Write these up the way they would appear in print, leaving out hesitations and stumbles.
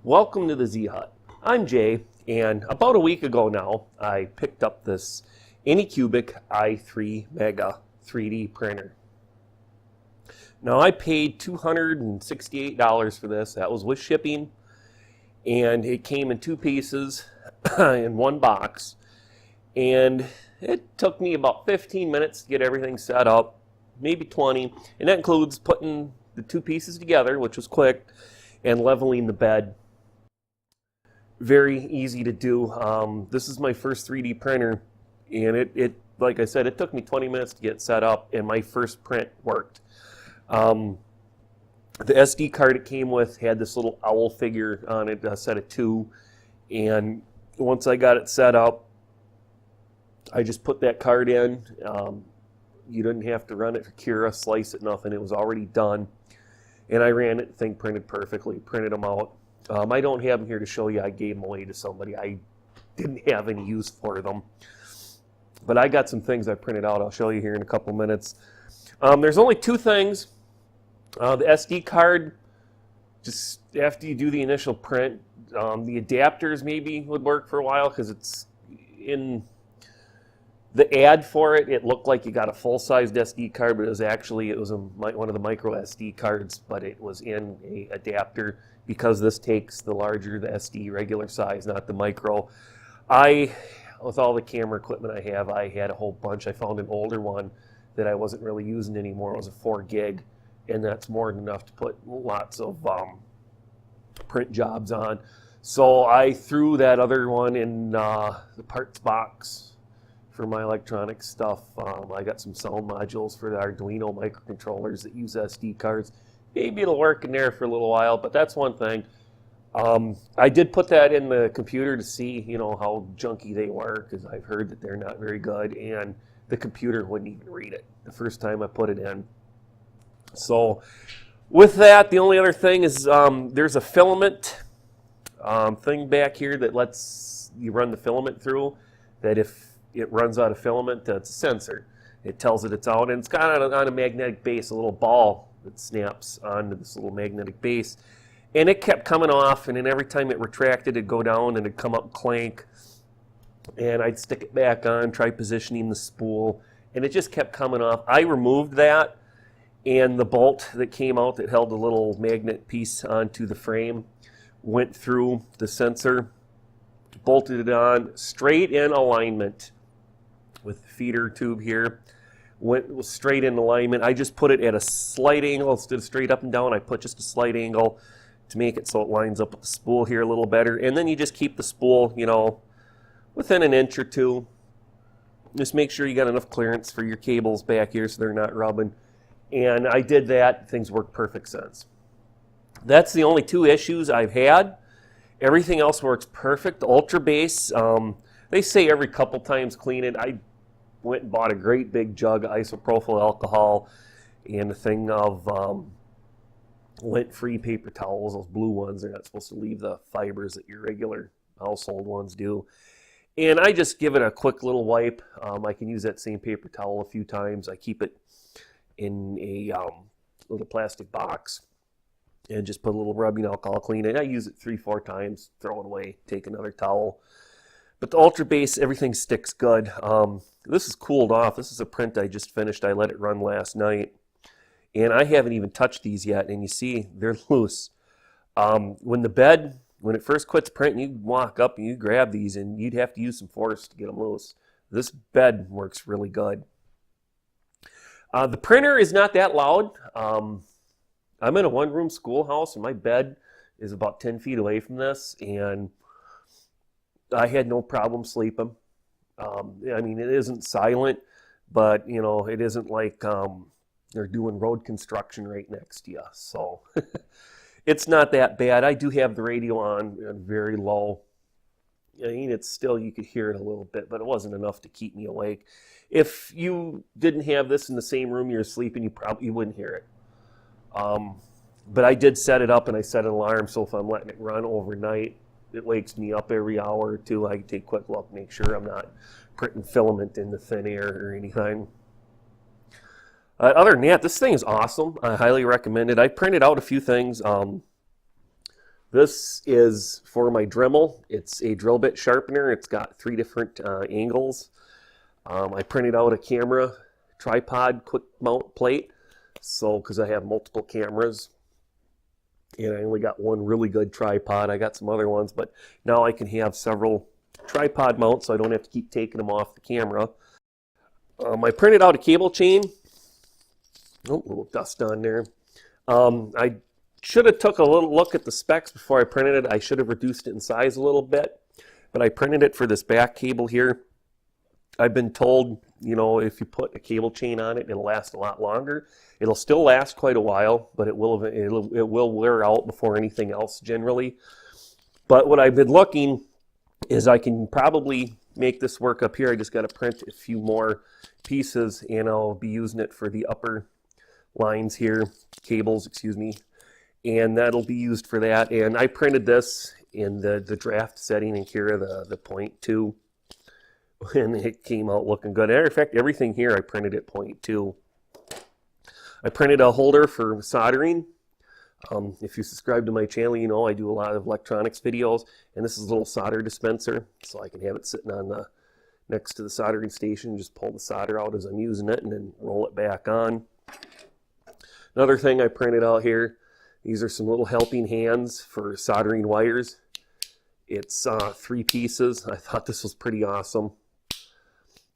Welcome to the Z Hut. I'm Jay, and about a week ago now, I picked up this anycubic i3 Mega 3D printer. Now I paid $268 for this. That was with shipping, and it came in two pieces in one box. And it took me about 15 minutes to get everything set up, maybe 20, and that includes putting the two pieces together, which was quick, and leveling the bed. Very easy to do. This is my first 3D printer, and it like I said, it took me 20 minutes to get set up, and my first print worked. The SD card it came with had this little owl figure on it, a set of two, and once I got it set up, I just put that card in. You didn't have to run it for Cura, slice it, nothing. It was already done, and I ran it. The thing printed perfectly, printed them out. I don't have them here to show you. I gave them away to somebody. I didn't have any use for them. But I got some things I printed out. I'll show you here in a couple minutes. There's only two things. The SD card, just after you do the initial print, the adapters maybe would work for a while because it's in the ad for it. It looked like you got a full-sized SD card, but it was one of the micro SD cards, but it was in a adapter because this takes the larger, the SD regular size, not the micro. With all the camera equipment I have, I had a whole bunch. I found an older one that I wasn't really using anymore. It was a 4 gig, and that's more than enough to put lots of print jobs on. So I threw that other one in the parts box for my electronic stuff. I got some sound modules for the Arduino microcontrollers that use SD cards. Maybe it'll work in there for a little while, but that's one thing. I did put that in the computer to see, how junky they were, because I've heard that they're not very good, and the computer wouldn't even read it the first time I put it in. So with that, the only other thing is there's a filament thing back here that lets you run the filament through, that if it runs out of filament, it's a sensor. It tells it it's out, and it's got on a magnetic base, a little ball that snaps onto this little magnetic base. And it kept coming off, and then every time it retracted, it'd go down and it'd come up and clank. And I'd stick it back on, try positioning the spool, and it just kept coming off. I removed that, and the bolt that came out that held the little magnet piece onto the frame went through the sensor, bolted it on, straight in alignment with the feeder tube here. Was straight in alignment. I just put it at a slight angle instead of straight up and down. I put just a slight angle to make it so it lines up with the spool here a little better. And then you just keep the spool, within an inch or two. Just make sure you got enough clearance for your cables back here so they're not rubbing. And I did that. Things worked perfect sense. That's the only two issues I've had. Everything else works perfect. Ultra base, they say every couple times clean it. I went and bought a great big jug of isopropyl alcohol and a thing of lint-free paper towels, those blue ones. They're not supposed to leave the fibers that your regular household ones do. And I just give it a quick little wipe. I can use that same paper towel a few times. I keep it in a little plastic box and just put a little rubbing alcohol, clean it. I use it 3-4 times, throw it away, take another towel. But the Ultra Base, everything sticks good. This is cooled off. This is a print I just finished. I let it run last night. And I haven't even touched these yet. And you see, they're loose. When it first quits printing, you walk up and you grab these, and you'd have to use some force to get them loose. This bed works really good. The printer is not that loud. I'm in a one-room schoolhouse, and my bed is about 10 feet away from this. And I had no problem sleeping. It isn't silent, but it isn't like they're doing road construction right next to you. So it's not that bad. I do have the radio on very low. It's still, you could hear it a little bit, but it wasn't enough to keep me awake. If you didn't have this in the same room you're sleeping, you wouldn't hear it. But I did set it up, and I set an alarm, so if I'm letting it run overnight, it wakes me up every hour or two. I can take a quick look, make sure I'm not printing filament in the thin air or anything. Other than that, this thing is awesome. I highly recommend it. I printed out a few things. This is for my Dremel. It's a drill bit sharpener. It's got 3 different angles. I printed out a camera tripod quick mount plate, so because I have multiple cameras and I only got one really good tripod. I got some other ones, but now I can have several tripod mounts so I don't have to keep taking them off the camera. I printed out a cable chain. Oh, a little dust on there. I should have took a little look at the specs before I printed it. I should have reduced it in size a little bit, but I printed it for this back cable here. I've been told, you know, if you put a cable chain on it, it'll last a lot longer. It'll still last quite a while, but it will wear out before anything else generally. But what I've been looking is I can probably make this work up here. I just got to print a few more pieces, and I'll be using it for the upper lines here, cables, excuse me, and that'll be used for that. And I printed this in the draft setting in Kira, the 0.2, and it came out looking good. Matter of fact, everything here I printed at 0.2. I printed a holder for soldering. If you subscribe to my channel, you know I do a lot of electronics videos, and this is a little solder dispenser, so I can have it sitting on the next to the soldering station. Just pull the solder out as I'm using it and then roll it back on. Another thing I printed out here, these are some little helping hands for soldering wires. It's 3 pieces. I thought this was pretty awesome.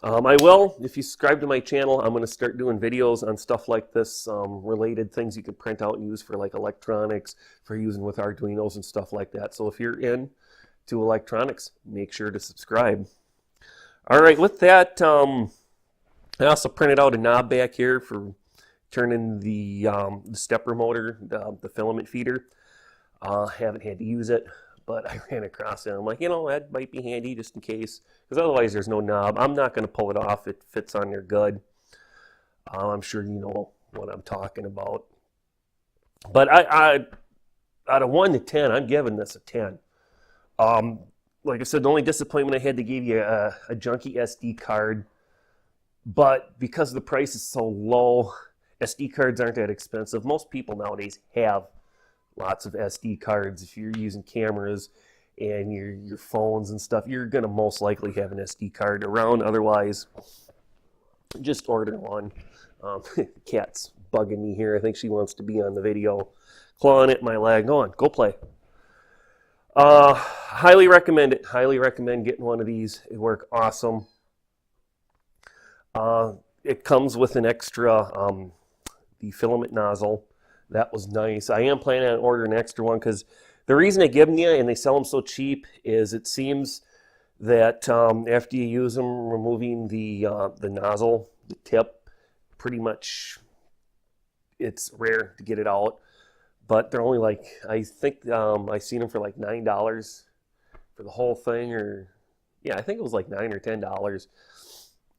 I will, if you subscribe to my channel, I'm going to start doing videos on stuff like this, related things you can print out and use for like electronics, for using with Arduinos and stuff like that. So if you're into electronics, make sure to subscribe. All right, with that, I also printed out a knob back here for turning the stepper motor, the filament feeder. Haven't had to use it, but I ran across it. I'm like, you know, that might be handy just in case, because otherwise there's no knob. I'm not going to pull it off. It fits on there good. I'm sure you know what I'm talking about. But I out of 1 to 10, I'm giving this a 10. Like I said, the only disappointment I had to give you a junky SD card, but because the price is so low, SD cards aren't that expensive. Most people nowadays have lots of SD cards. If you're using cameras and your phones and stuff, you're going to most likely have an SD card around. Otherwise, just order one. Cat's bugging me here. I think she wants to be on the video, clawing at my leg. Go on, go play. Highly recommend it. Highly recommend getting one of these. It works awesome. It comes with an extra the filament nozzle. That was nice. I am planning on ordering an extra one because the reason they give them you and they sell them so cheap is it seems that after you use them, removing the nozzle, the tip, pretty much it's rare to get it out. But they're only like, I think I seen them for like $9 for the whole thing, or yeah, I think it was like $9 or $10.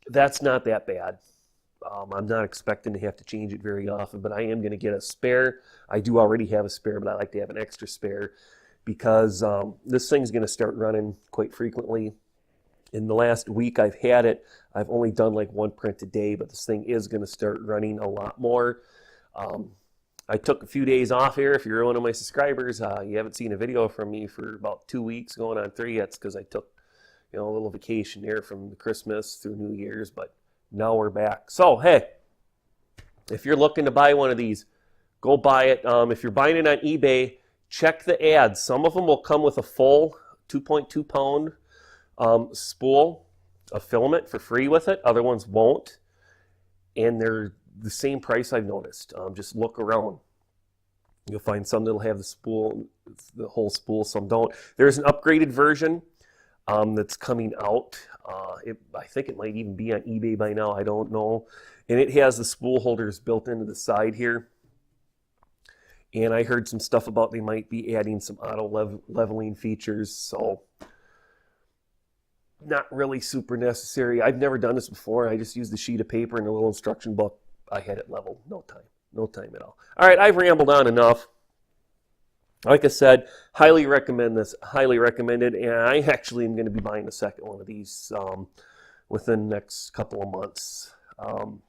That's not that bad. I'm not expecting to have to change it very often, but I am going to get a spare. I do already have a spare, but I like to have an extra spare because this thing's going to start running quite frequently. In the last week I've had it, I've only done like 1 print a day, but this thing is going to start running a lot more. I took a few days off here. If you're one of my subscribers, you haven't seen a video from me for about 2 weeks, going on 3. That's because I took, you know, a little vacation there from Christmas through New Year's, but now we're back. So, hey, if you're looking to buy one of these, go buy it. If you're buying it on eBay, check the ads. Some of them will come with a full 2.2 pound spool of filament for free with it. Other ones won't. And they're the same price, I've noticed. Just look around. You'll find some that'll have the spool, the whole spool, some don't. There's an upgraded version that's coming out. I think it might even be on eBay by now. I don't know. And it has the spool holders built into the side here. And I heard some stuff about they might be adding some auto leveling features. So not really super necessary. I've never done this before. I just used the sheet of paper and a little instruction book. I had it leveled. No time at all. All right, I've rambled on enough. Like I said, highly recommend this. Highly recommended. And I actually am going to be buying a second one of these within the next couple of months. I'm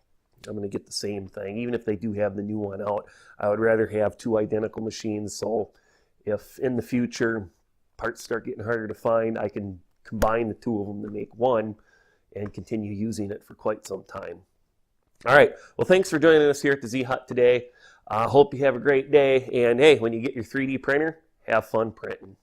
going to get the same thing. Even if they do have the new one out, I would rather have 2 identical machines. So if in the future parts start getting harder to find, I can combine the two of them to make one and continue using it for quite some time. All right, well, thanks for joining us here at the Z-Hut today. Hope you have a great day, and hey, when you get your 3D printer, have fun printing.